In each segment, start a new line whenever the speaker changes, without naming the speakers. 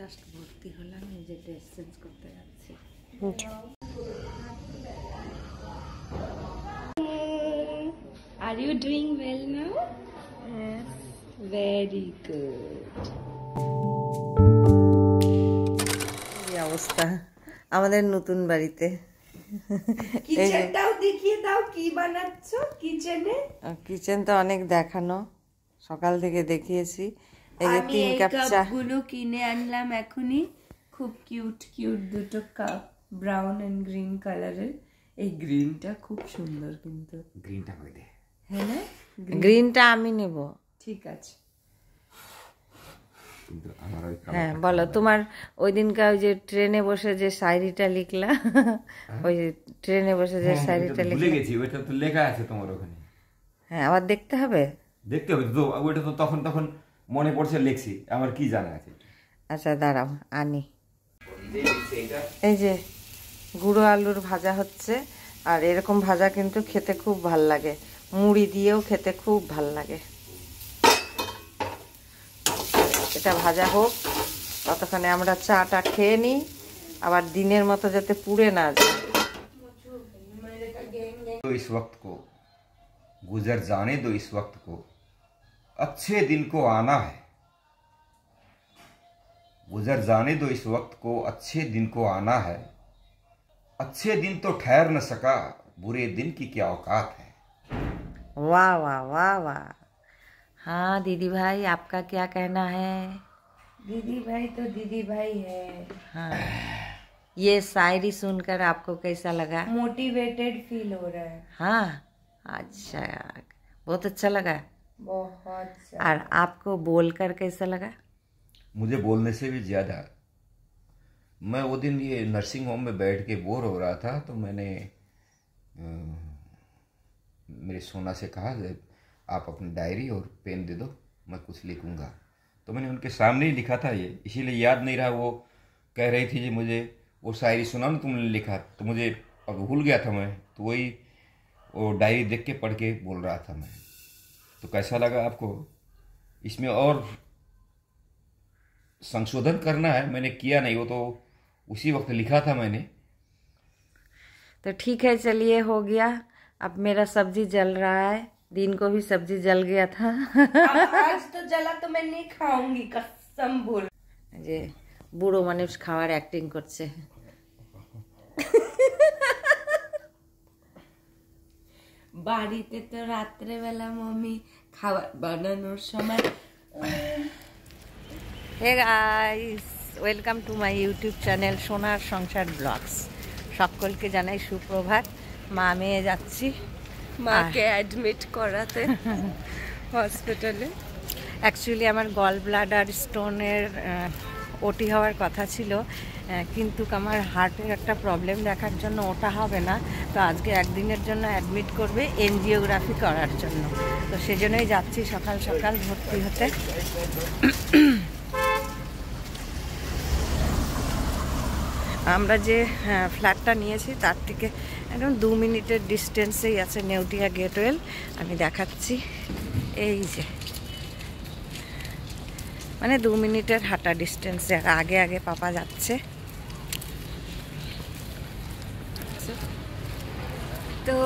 Just ভর্তি হলাম, এই যে ড্রেস চেঞ্জ করতে যাচ্ছি। Are you doing well now? Yes. Very good.
এই অবস্থা আমাদের নতুন বাড়িতে।
কিচেনটাও দেখিয়ে দাও, কি বানাচ্ছো কিচেনে?
কিচেন তো অনেক দেখানো, সকাল থেকে দেখিয়েছি। এই যে 3 কাপ চা
গুলো কিনে আনলাম এখনই, খুব কিউট কিউট দুটো কাপ, ব্রাউন এন্ড গ্রিন কালারের। এই গ্রিনটা খুব সুন্দর, কিন্তু
গ্রিনটা কই দে।
হ্যাঁ না,
গ্রিনটা আমি নেব।
ঠিক আছে।
কিন্তু আমার ওই
হ্যাঁ বলো, তোমার ওই দিনকার ওই যে ট্রেনে বসে যে শায়রিটা লিখলা, ওই যে ট্রেনে বসে যে শায়রিটা
ভুলে গেছি, ওইটা তো লেখা আছে তোমার ওখানে।
হ্যাঁ আবার দেখতে হবে,
দেখতে হবে তো, ওইটা তো তখন তখন মনে পড়ছে লিখছি, আমার কি জানা আছে।
আচ্ছা দাঁড়াও আনি। এই যে গুঁড়ো আলুর ভাজা হচ্ছে, আর এরকম ভাজা কিন্তু খেতে খুব ভাল লাগে, মুড়ি দিয়েও খেতে খুব ভাল লাগে। এটা ভাজা হোক, ততক্ষণে আমরা চাটা খেয়ে নিই, আবার দিনের মতো যাতে পুড়ে না যায়।
तो इस वक्त को गुजर जाने दो, इस वक्त को अच्छे दिन को आना है। गुजर जाने दो इस वक्त को, अच्छे दिन को आना है। अच्छे दिन तो ठहर न सका, बुरे दिन की क्या औकात है।
वाह वाह वाह वाह। हाँ दीदी भाई, आपका क्या कहना है?
दीदी भाई तो दीदी भाई है।
हाँ, ये शायरी सुनकर आपको कैसा लगा?
मोटिवेटेड फील हो रहा है।
हाँ अच्छा, बहुत अच्छा लगा।
बहुत
और आपको बोलकर कैसा लगा?
मुझे बोलने से भी ज्यादा, मैं वो दिन ये नर्सिंग होम में बैठ के बोर हो रहा था, तो मैंने मेरे सोना से कहा आप अपनी डायरी और पेन दे दो, मैं कुछ लिखूंगा। तो मैंने उनके सामने ही लिखा था ये, इसीलिए याद नहीं रहा। वो कह रही थी जी मुझे वो शायरी सुना ना तुमने लिखा, तो मुझे अब भूल गया था मैं, तो वही वो डायरी देख के पढ़ के बोल रहा था मैं। तो कैसा लगा आपको? इसमें और संशोधन करना है, मैंने किया नहीं, वो तो उसी वक्त लिखा था मैंने।
तो ठीक है, चलिए हो गया। अब मेरा सब्जी जल रहा है, दिन को भी सब्जी जल गया था।
आज तो जला तो मैं नहीं खाऊंगी, कसम बोल।
যে বুড়ো মানুষ খাওয়ার অ্যাক্টিং করছে।
বাড়িতে তো রাত্রেবেলা মম্মি খাবার বানানোর সময়।
Hey guys, welcome to my YouTube channel Sonar Sansar blogs. সকলকে জানাই সুপ্রভাত। মা মেয়ে যাচ্ছি
মাকে অ্যাডমিট করাতে হসপিটালে।
অ্যাকচুয়ালি আমার গল ব্লাডার স্টোনের ওটি হওয়ার কথা ছিল, কিন্তু আমার হার্টের একটা প্রবলেম দেখার জন্য ওটা হবে না। তো আজকে একদিনের জন্য অ্যাডমিট করবে এনজিওগ্রাফি করার জন্য, তো সেজন্যই যাচ্ছি সকাল সকাল ভর্তি হতে। আমরা যে ফ্ল্যাটটা নিয়েছি তার থেকে একদম 2 মিনিটের ডিস্টেন্সেই আছে নেউটিয়া গেটওয়েল। আমি দেখাচ্ছি, এই যে মানে 2 মিনিটের হাঁটা ডিস্টেন্সে, আর আগে আগে পাপা যাচ্ছে।
তো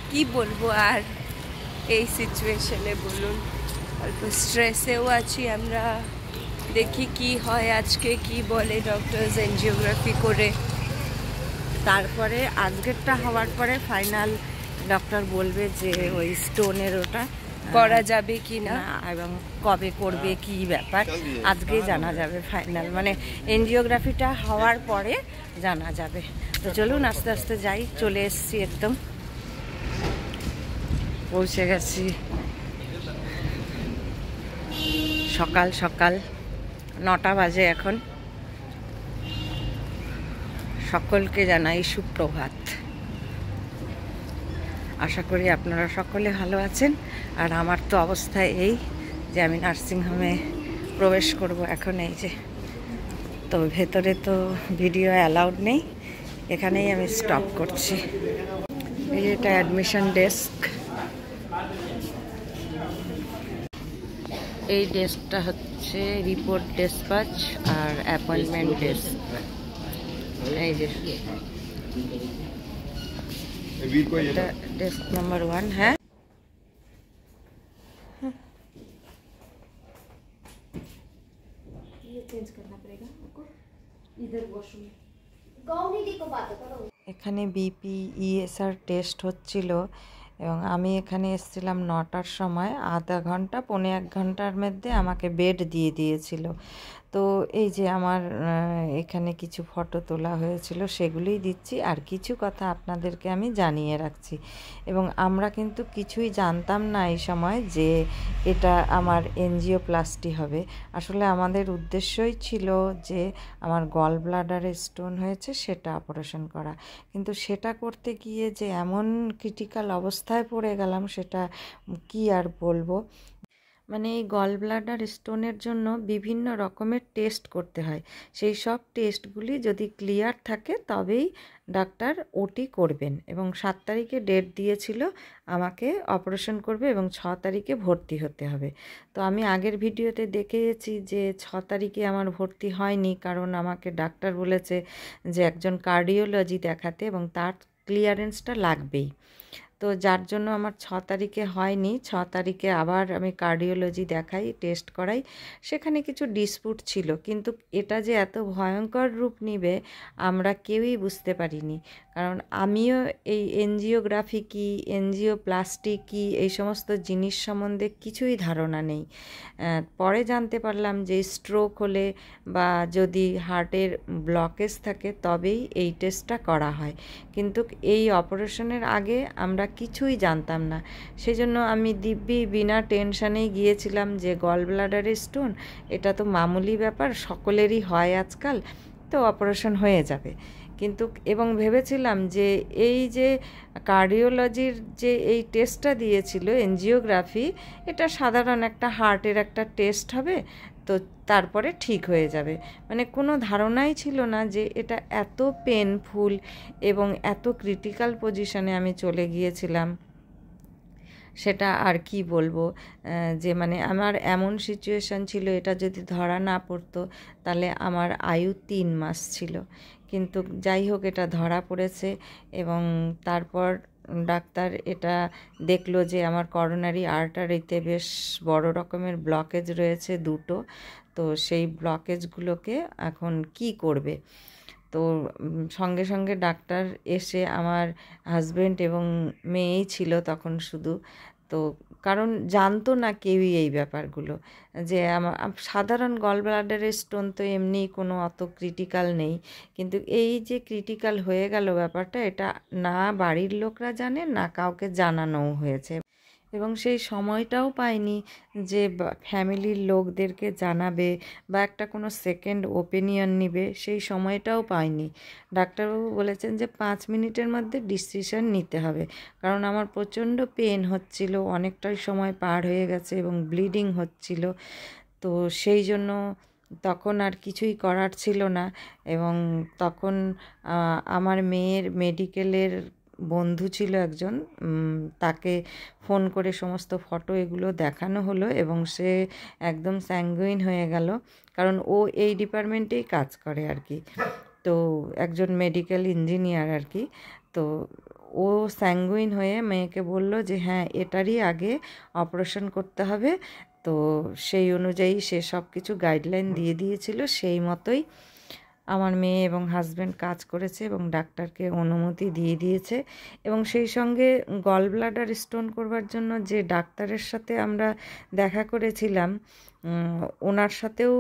কি বলবো আর এই সিচুয়েশনে, বলুন। অল্প স্ট্রেসেও আছি আমরা, দেখি কি হয় আজকে, কি বলে ডক্টরস এনজিওগ্রাফি করে।
তারপরে আজকেরটা হওয়ার পরে ফাইনাল ডক্টর বলবে যে ওই স্টোনের ওটা
করা যাবে কি না
এবং কবে করবে, কি ব্যাপার আজকেই জানা যাবে ফাইনাল, মানে এনজিওগ্রাফিটা হওয়ার পরে জানা যাবে। তো চলুন আস্তে আস্তে যাই, চলে এসেছি, একদম পৌঁছে গেছি। সকাল সকাল 9টা বাজে এখন। সকলকে জানাই সুপ্রভাত। আশা করি আপনারা সকলে ভালো আছেন। আর আমার তো অবস্থা এই যে আমি নার্সিংহোমে প্রবেশ করব এখন। এই যে, তো ভেতরে তো ভিডিও অ্যালাউড নেই, এখানেই আমি স্টপ করছি। এই যে এটা অ্যাডমিশন ডেস্ক। এই ডেস্কটা হচ্ছে রিপোর্ট ডেসপাচ আর অ্যাপয়েন্টমেন্ট ডেস্ক। এই যে এটা ডেস্ক নাম্বার 1। হ্যাঁ, এখানে বিপি ইএসআর টেস্ট হচ্ছিল এবং আমি এখানে এসেছিলাম 9টার সময়। আধা ঘন্টা 1.25 ঘন্টার মধ্যে আমাকে বেড দিয়ে দিয়েছিল। তো এই যে আমার এখানে কিছু ফটো তোলা হয়েছিল, সেগুলোই দিচ্ছি। আর কিছু কথা আপনাদেরকে আমি জানিয়ে রাখছি। এবং আমরা কিন্তু কিছুই জানতাম না এই সময় যে এটা আমার এনজিওপ্লাস্টি হবে। আসলে আমাদের উদ্দেশ্যই ছিল যে আমার গল ব্লাডারে স্টোন হয়েছে সেটা অপারেশন করা, কিন্তু সেটা করতে গিয়ে যে এমন ক্রিটিক্যাল অবস্থায় পড়ে গেলাম সেটা কি আর বলবো। মানে এই গল ব্লাডার স্টোনের জন্য বিভিন্ন রকমের টেস্ট করতে হয়। সেই সব টেস্টগুলি যদি ক্লিয়ার থাকে তবেই ডাক্তার ওটি করবেন। এবং 7 তারিখে ডেট দিয়েছিল আমাকে অপারেশন করবে এবং 6 তারিখে ভর্তি হতে হবে। তো আমি আগের ভিডিওতে দেখেছি যে 6 তারিখে আমার ভর্তি হয়নি, কারণ আমাকে ডাক্তার বলেছে যে একজন কার্ডিওলজি দেখাতে এবং তার ক্লিয়ারেন্সটা লাগবেই। তো যার জন্য আমার 6 তারিখে হয়নি। 6 তারিখে আবার আমি কার্ডিওলজি দেখাই, টেস্ট করাই। সেখানে কিছু ডিসপুট ছিল, কিন্তু এটা যে এত ভয়ঙ্কর রূপ নিবে আমরা কেউই বুঝতে পারিনি। কারণ আমিও এই এনজিওগ্রাফি কী, এনজিওপ্লাস্টি কী, এই সমস্ত জিনিস সম্বন্ধে কিছুই ধারণা নেই। পরে জানতে পারলাম যে স্ট্রোক হলে বা যদি হার্টের ব্লকেজ থাকে তবেই এই টেস্টটা করা হয়, কিন্তু এই অপারেশনের আগে আমরা কিছুই জানতাম না। সেজন্য আমি দিব্যি বিনা টেনশানেই গিয়েছিলাম যে গল ব্লাডারে স্টোন, এটা তো মামুলি ব্যাপার, সকলেরই হয় আজকাল, তো অপারেশন হয়ে যাবে। কিন্তু এবং ভেবেছিলাম যে এই যে কার্ডিওলজির যে এই টেস্টটা দিয়েছিল এনজিওগ্রাফি, এটা সাধারণ একটা হার্টের একটা টেস্ট হবে, তো তারপরে ঠিক হয়ে যাবে। মানে কোনো ধারণাই ছিল না যে এটা এত পেনফুল এবং এত ক্রিটিক্যাল পজিশনে আমি চলে গিয়েছিলাম। সেটা আর কি বলবো, যে মানে আমার এমন সিচুয়েশান ছিল, এটা যদি ধরা না পড়তো তাহলে আমার আয়ু 3 মাস ছিল। কিন্তু যাই হোক, এটা ধরা পড়েছে এবং তারপর ডাক্তার এটা দেখলো যে আমার করোনারি আর্টারিতে বেশ বড় রকমের ব্লকেজ রয়েছে 2টো। তো সেই ব্লকেজগুলোকে এখন কি করবে। তো সঙ্গে সঙ্গে ডাক্তার এসে, আমার হাজব্যান্ড এবং মেয়েই ছিল তখন শুধু, তো কারণ জানতো না কেউই এই ব্যাপারগুলো, যে আমার সাধারণ গল ব্লাডারের স্টোন তো এমনি কোনো অত ক্রিটিক্যাল নেই, কিন্তু এই যে ক্রিটিক্যাল হয়ে গেল ব্যাপারটা, এটা না বাড়ির লোকরা জানে না কাউকে জানানোও হয়েছে। এবং সেই সময়টাও পাইনি যে ফ্যামিলির লোকদেরকে জানাবে বা একটা কোনো সেকেন্ড ওপিনিয়ন নিবে, সেই সময়টাও পাইনি। ডাক্তারবাবু বলেছেন যে 5 মিনিটের মধ্যে ডিসিশন নিতে হবে, কারণ আমার প্রচণ্ড পেন হচ্ছিল, অনেকটাই সময় পার হয়ে গেছে এবং ব্লিডিং হচ্ছিল। তো সেই জন্য তখন আর কিছুই করার ছিল না। এবং তখন আমার মেয়ের মেডিকেলের বন্ধু ছিল একজন, তাকে ফোন করে সমস্ত ফটো এগুলো দেখানো হলো এবং সে একদম স্যাঙ্গুইন হয়ে গেল, কারণ ও এই ডিপার্টমেন্টেই কাজ করে আর কি, তো একজন মেডিকেল ইঞ্জিনিয়ার আর কি। তো ও স্যাঙ্গুইন হয়ে মেয়েকে বলল যে হ্যাঁ, এটারই আগে অপারেশন করতে হবে। তো সেই অনুযায়ী সে সব কিছু গাইডলাইন দিয়ে দিয়েছিল, সেই মতোই আমার মেয়ে এবং হাজব্যান্ড কাজ করেছে এবং ডাক্তারকে অনুমতি দিয়ে দিয়েছে। এবং সেই সঙ্গে গল ব্লাডার স্টোন করবার জন্য যে ডাক্তারের সাথে আমরা দেখা করেছিলাম, ওনার সাথেও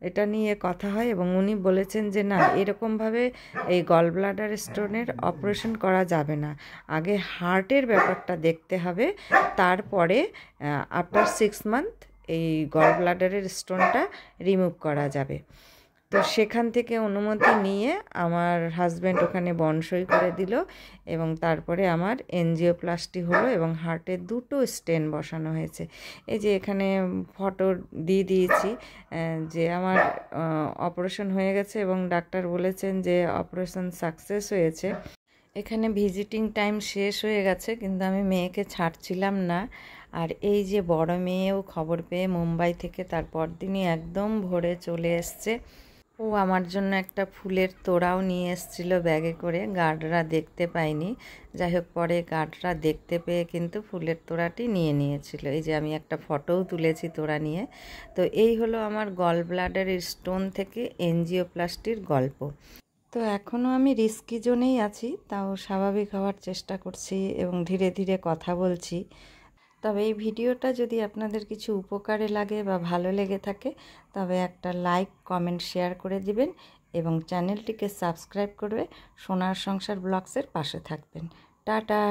এটা নিয়ে কথা হয় এবং উনি বলেছেন যে না, এরকমভাবে এই গল ব্লাডার স্টোনের অপারেশন করা যাবে না, আগে হার্টের ব্যাপারটা দেখতে হবে, তারপরে আফটার 6 মান্থ এই গল ব্লাডারের স্টোনটা রিমুভ করা যাবে। তো সেখান থেকে অনুমতি নিয়ে আমার হাজব্যান্ড ওখানে বনসই করে দিল এবং তারপরে আমার এনজিওপ্লাস্টি হলো এবং হার্টের 2টো স্টেন বসানো হয়েছে। এই যে এখানে ফটো দিয়ে দিয়েছি যে আমার অপারেশন হয়ে গেছে এবং ডাক্তার বলেছেন যে অপারেশন সাকসেস হয়েছে। এখানে ভিজিটিং টাইম শেষ হয়ে গেছে, কিন্তু আমি মেয়েকে ছাড়ছিলাম না। আর এই যে বড় মেয়েও খবর পেয়ে মুম্বাই থেকে তারপর দিনই একদম ভোরে চলে এসছে। ও আমার জন্য একটা ফুলের তোড়াও নিয়ে এসেছিল ব্যাগে করে, গার্ডরা দেখতে পায়নি। যাই হোক পরে গার্ডরা দেখতে পেয়ে কিন্তু ফুলের তোড়াটি নিয়ে নিয়েছিল। এই যে আমি একটা ফটোও তুলেছি তোড়া নিয়ে। তো এই হলো আমার গল ব্লাডারের স্টোন থেকে এনজিওপ্লাস্টির গল্প। তো এখনও আমি রিস্কি জোনেই আছি, তাও স্বাভাবিক হওয়ার চেষ্টা করছি এবং ধীরে ধীরে কথা বলছি। তবে এই ভিডিওটা যদি আপনাদের কিছু উপকারে লাগে বা ভালো লেগে থাকে তবে একটা লাইক, কমেন্ট, শেয়ার করে দিবেন এবং চ্যানেলটিকে সাবস্ক্রাইব করে সোনার সংসার ব্লগসের পাশে থাকবেন। টাটা।